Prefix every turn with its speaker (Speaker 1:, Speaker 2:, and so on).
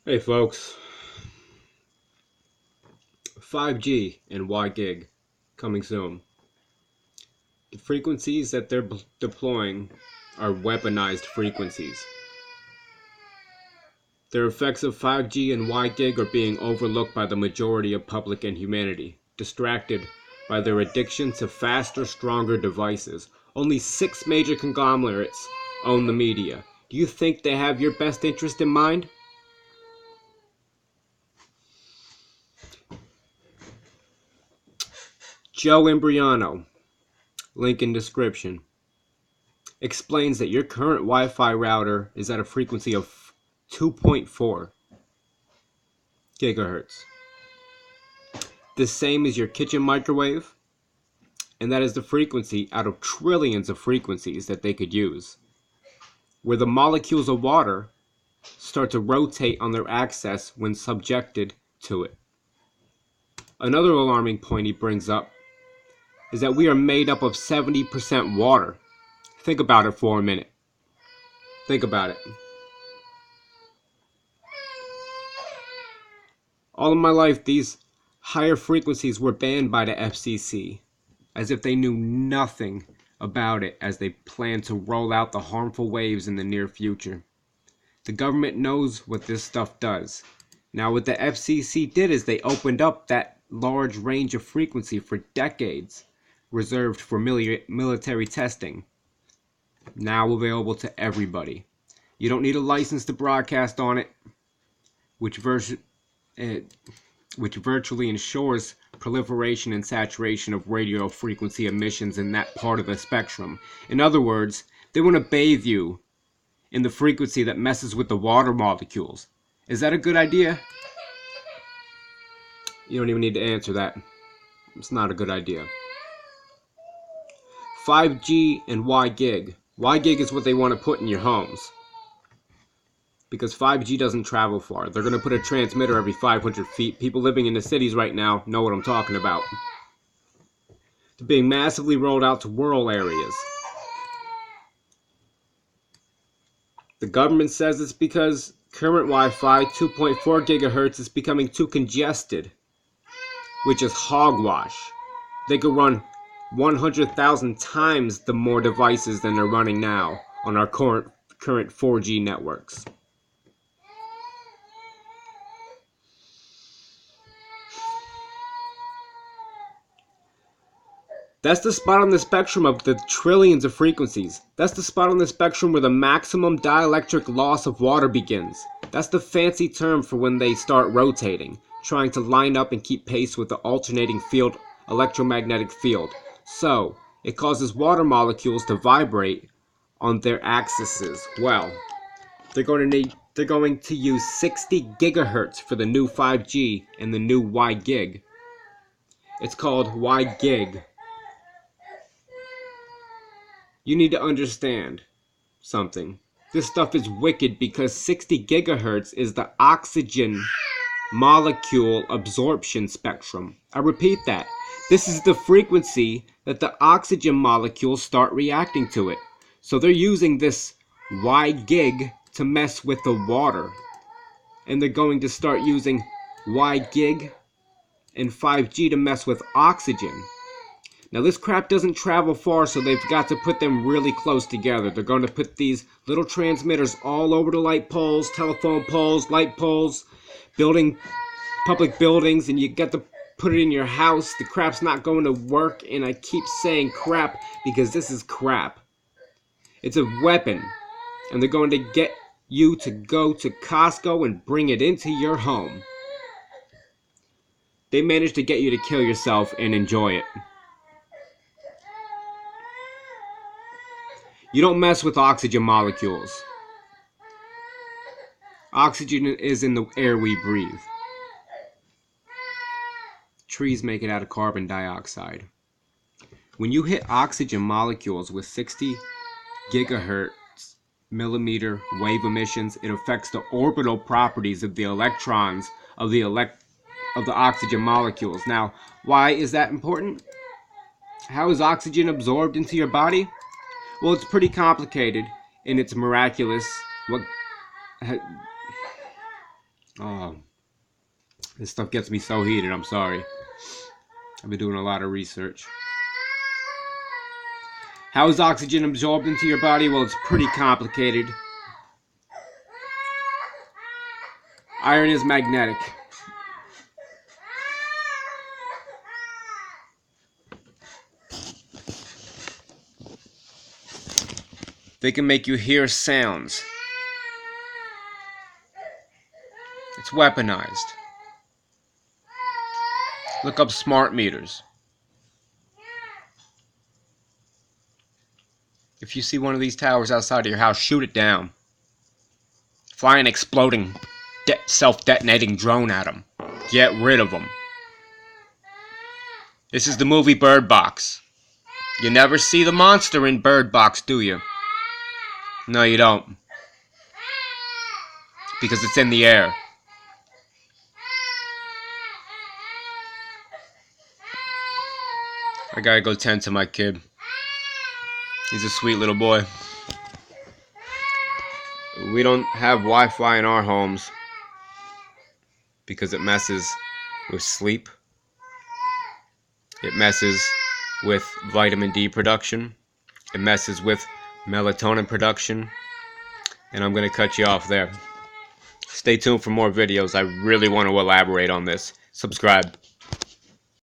Speaker 1: Hey folks, 5G and WiGig coming soon. The frequencies that they're deploying are weaponized frequencies. The effects of 5G and WiGig are being overlooked by the majority of public and humanity, distracted by their addiction to faster, stronger devices. Only 6 major conglomerates own the media. Do you think they have your best interest in mind? Joe Imbriano, link in description, explains that your current Wi-Fi router is at a frequency of 2.4 gigahertz. The same as your kitchen microwave, and that is the frequency out of trillions of frequencies that they could use, where the molecules of water start to rotate on their axis when subjected to it. Another alarming point he brings up is that we are made up of 70% water. Think about it for a minute. Think about it. All of my life, these higher frequencies were banned by the FCC, as if they knew nothing about it as they plan to roll out the harmful waves in the near future. The government knows what this stuff does. Now what the FCC did is they opened up that large range of frequency for decades, reserved for military testing, now available to everybody. You don't need a license to broadcast on it, which virtually ensures proliferation and saturation of radio frequency emissions in that part of the spectrum. In other words, they want to bathe you in the frequency that messes with the water molecules. Is that a good idea? You don't even need to answer that. It's not a good idea. 5G and WiGig. WiGig is what they want to put in your homes, because 5G doesn't travel far. They're going to put a transmitter every 500 feet. People living in the cities right now know what I'm talking about. They're being massively rolled out to rural areas. The government says it's because current Wi-Fi 2.4 gigahertz is becoming too congested, which is hogwash. They could run 100,000 times the more devices than they're running now on our current 4G networks. That's the spot on the spectrum of the trillions of frequencies. That's the spot on the spectrum where the maximum dielectric loss of water begins. That's the fancy term for when they start rotating, trying to line up and keep pace with the alternating field, electromagnetic field. So, it causes water molecules to vibrate on their axes. Well, they're going to use 60 gigahertz for the new 5G and the new WiGig. It's called WiGig. You need to understand something. This stuff is wicked because 60 gigahertz is the oxygen molecule absorption spectrum. I repeat that. This is the frequency that the oxygen molecules start reacting to it. So they're using this WiGig to mess with the water. And they're going to start using WiGig and 5G to mess with oxygen. Now this crap doesn't travel far, so they've got to put them really close together. They're going to put these little transmitters all over the light poles, telephone poles, light poles, public buildings, and you got to put it in your house. The crap's not going to work, and I keep saying crap because this is crap. It's a weapon, and they're going to get you to go to Costco and bring it into your home. They managed to get you to kill yourself and enjoy it. You don't mess with oxygen molecules. Oxygen is in the air we breathe. Trees make it out of carbon dioxide. When you hit oxygen molecules with 60 gigahertz millimeter wave emissions, it affects the orbital properties of the electrons of the oxygen molecules. Now, why is that important? How is oxygen absorbed into your body? Well, it's pretty complicated, and it's miraculous. Oh, this stuff gets me so heated. I'm sorry. I've been doing a lot of research. How is oxygen absorbed into your body? Well, it's pretty complicated. Iron is magnetic. They can make you hear sounds. It's weaponized. Look up smart meters. If you see one of these towers outside of your house, shoot it down. Fly an exploding, self-detonating drone at them. Get rid of them. This is the movie Bird Box. You never see the monster in Bird Box, do you? No, you don't. Because it's in the air. I gotta go tend to my kid. He's a sweet little boy. We don't have Wi-Fi in our homes because it messes with sleep. It messes with vitamin D production. It messes with melatonin production. And I'm going to cut you off there. Stay tuned for more videos. I really want to elaborate on this. Subscribe.